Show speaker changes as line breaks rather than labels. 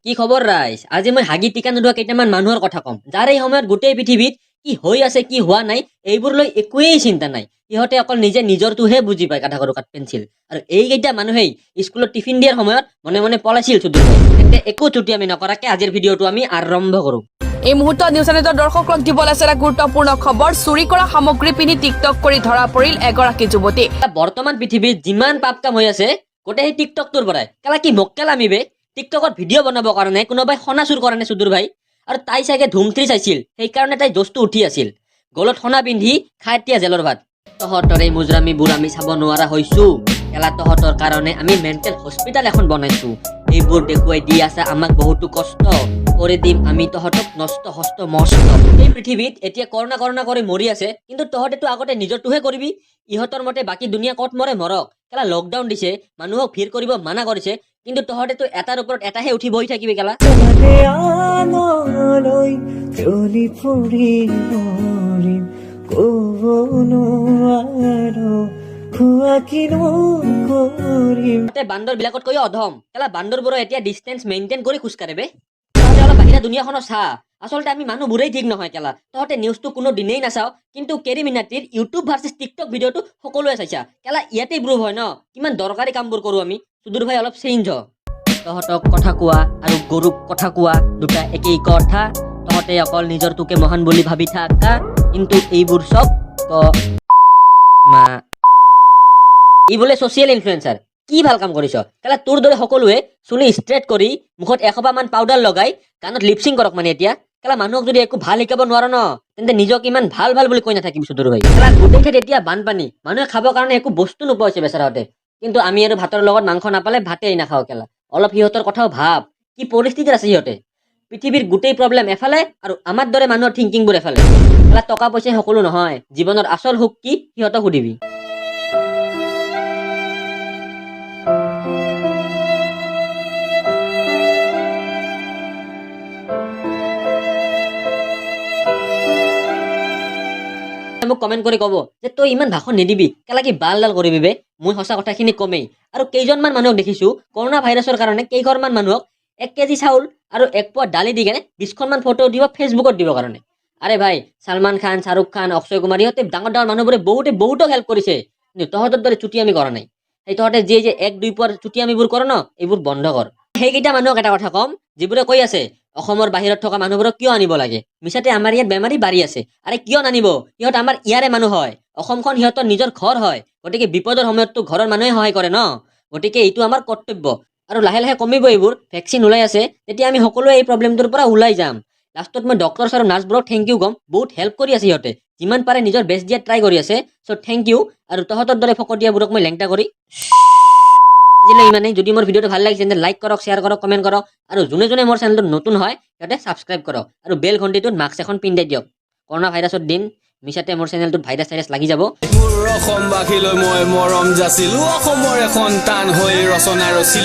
কি খবৰ ৰাইজ? আজি মই হাগি টিকা নোদোৱা কেইটামান মানুহৰ কথা ক'ম, যাৰ এই সময়ত গোটেই পৃথিৱীত কি হৈ আছে কি হোৱা নাই এইবোৰ লৈ একোৱেই চিন্তা নাই। সিহঁতে অকল নিজে নিজৰটোহে বুজি পায়, কাঠা কৰো কাঠ পেঞ্চিল। আৰু এইকেইটা মানুহেই স্কুলত টিফিন দিয়াৰ সময়ত মনে মনে পলাইছিল চুদুৰ। তেন্তে একো চুটি আমি নকৰাকে আজিৰ ভিডিঅ'টো আমি আৰম্ভ কৰো।
এই মুহূৰ্তত নিউজ চেনেলৰ দৰ্শকক দিব আছে এটা গুৰুত্বপূৰ্ণ খবৰ। চুৰি কৰা সামগ্ৰী পিন্ধি টিকটক কৰি ধৰা পৰিল এগৰাকী যুৱতী।
বৰ্তমান পৃথিৱীত যিমান পাপ কাম হৈ আছে গোটেই সেই টিকটকটোৰ পৰাই। কেলা কি মক্কেল আমিবে টিকটকত ভিডিঅ' বনাবৰ কাৰণে কোনোবাই সনা চুৰ কৰে নে চুদুৰ ভাই? আৰু তাই চাগে ধুমথ্ৰী চাইছিল, সেইকাৰণে তাই জচটো উঠি আছিল। গলত সনা পিন্ধি খাই এতিয়া জেলৰ ভাত। তহঁতৰ এই মুজৰামিবোৰ আমি চাব নোৱাৰা হৈছো। কেলা তহঁতৰ কাৰণে আমি মেণ্টেল হস্পিটাল এখন বনাইছো। এইবোৰ দেখুৱাই দি আছে আমাক বহুতো কষ্ট কৰি দিম আমি তহঁতক নষ্ট হস্ত মস্ত। এই পৃথিৱীত এতিয়া কৰোণা কৰি মৰি আছে, কিন্তু তহঁতেতো আগতে নিজৰটোহে কৰিবি। ইহঁতৰ মতে বাকী দুনিয়া ক'ত মৰে মৰক। কেলা লকডাউন দিছে, মানুহক ভিৰ কৰিব মানা কৰিছে, কিন্তু তহঁতেতো এটাৰ ওপৰত এটাহে উঠি বহি থাকিবি কেলা। বান্দৰ বিলাকতকৈ অধম। কেলা বান্দৰবোৰে এতিয়া ডিষ্টেন্স মেইনটেইন কৰি খোজকাঢ়ে বে। তহঁতে অলপ বাহিৰা দুনিয়াখনো চা। আচলতে আমি মানুহবোৰেই ঠিক নহয় কেলা। তহঁতে নিউজটো কোনো দিনেই নাচাও, কিন্তু কেৰি মিনাটিৰ ইউটিউব ভাৰ্চেছ টিকটক ভিডিঅ'টো সকলোৱে চাইছা। কেলা ইয়াতেই প্ৰুভ হয় ন কিমান দৰকাৰী কামবোৰ কৰো আমি। সুদূৰ ভাই অলপ চেঞ্জ হ। তহঁতক কথা কোৱা আৰু গৰুক কথা কোৱা দুটা একেই কথা। তহঁতে অকল নিজৰটোকে মহান বুলি ভাবি থাকা, কিন্তু এইবোৰ চব ই বোলে ছ'চিয়েল ইনফ্লুৱেঞ্চাৰ। কি ভাল কাম কৰিছ? কেলা তোৰ দৰে সকলোৱে চুলি ষ্ট্ৰেট কৰি মুখত 100 মান পাউডাৰ লগাই গানত লিপচিং কৰক মানে এতিয়া। কেলা মানুহক যদি একো ভাল শিকাব নোৱাৰ ন, তেন্তে নিজক ইমান ভাল বুলি কৈ নাথাকিবি চুদুৰ ভাই। কেলা গোটেই ঠাইত এতিয়া বানপানী, মানুহে খাবৰ কাৰণে একো বস্তু নোপোৱা হৈছে বেচেৰাহঁতে। কিন্তু আমি আৰু ভাতৰ লগত মাংস নাপালে ভাতেই নাখাওঁ কেলা। অলপ সিহঁতৰ কথাও ভাব, কি পৰিস্থিতিত আছে সিহঁতে। পৃথিৱীৰ গোটেই প্ৰব্লেম এফালে আৰু আমাৰ দৰে মানুহৰ থিংকিংবোৰ এফালে। কেলা টকা পইচাই সকলো নহয়, জীৱনৰ আচল সুখ কি সিহঁতক সুধিবি। মোক কমেন্ট কৰি ক'ব যে তই ইমান ভাষণ নিদিবি, কেলা কি বাল কৰিবি বে। মই সঁচা কথাখিনি কমেই। আৰু কেইজনমান মানুহক দেখিছো কৰোণা ভাইৰাছৰ কাৰণে কেইঘৰমান মানুহক 1 কেজি চাউল আৰু 1 পোৱা দালি দি কেনে 20খনমান ফটো দিব ফেচবুকত দিবৰ কাৰণে। আৰে ভাই ছালমান খান, শ্বাহৰুখ খান, অক্ষয় কুমাৰ ইহঁতে ডাঙৰ মানুহবোৰে বহুতক হেল্প কৰিছে, কিন্তু তহঁতৰ দৰে চুটি আমি কৰা নাই। সেই তহঁতে যে 1-2 পোৱাৰ চুটি আমিবোৰ কৰ ন, এইবোৰ বন্ধ কৰ। সেইকেইটা মানুহক এটা কথা কম, যিবোৰে কৈ আছে অসমৰ বাহিৰত থকা মানুহবোৰক কিয় আনিব লাগে। মিছাতে আমাৰ ইয়াত বেমাৰী বাঢ়ি আছে। আৰে কিয় নানিব? সিহঁত আমাৰ ইয়াৰে মানুহ হয়। অসমখন সিহঁতৰ নিজৰ ঘৰ হয়। গতিকে বিপদৰ সময়ততো ঘৰৰ মানুহে সহায় কৰে ন। গতিকে এইটো আমাৰ কৰ্তব্য। আৰু লাহে কমিব এইবোৰ। ভেকচিন ওলাই আছে, তেতিয়া আমি সকলোৱে এই প্ৰব্লেমটোৰ পৰা ওলাই যাম। লাষ্টত মই ডক্টৰছ আৰু নাৰ্ছবোৰক থেংক ইউ ক'ম, বহুত হেল্প কৰি আছে সিহঁতে। যিমান পাৰে নিজৰ বেষ্ট দিয়াত ট্ৰাই কৰি আছে। চ' থেংক ইউ। আৰু তহঁতৰ দৰে ফকতীয়াবোৰক মই লেংটা কৰি আজিলৈ ইমানেই। যদি মোৰ ভিডিঅ'টো ভাল লাগিছে তেন্তে লাইক কৰক, শ্বেয়াৰ কৰক, কমেণ্ট কৰক। আৰু যোনে মোৰ চেনেলটো নতুন হয় সিহঁতে ছাবস্ক্ৰাইব কৰক। আৰু বেল ঘণ্টিটোত মাস্ক এখন পিন্ধাই দিয়ক। কৰোণা ভাইৰাছৰ দিন, মিছাতে মোৰ চেনেলটোত ভাইৰাছ লাগি যাব।
মোৰ অসমবাসীলৈ মই মৰম যাচিলো, অসমৰ এখন টান হৈ ৰচনা ৰচিলো।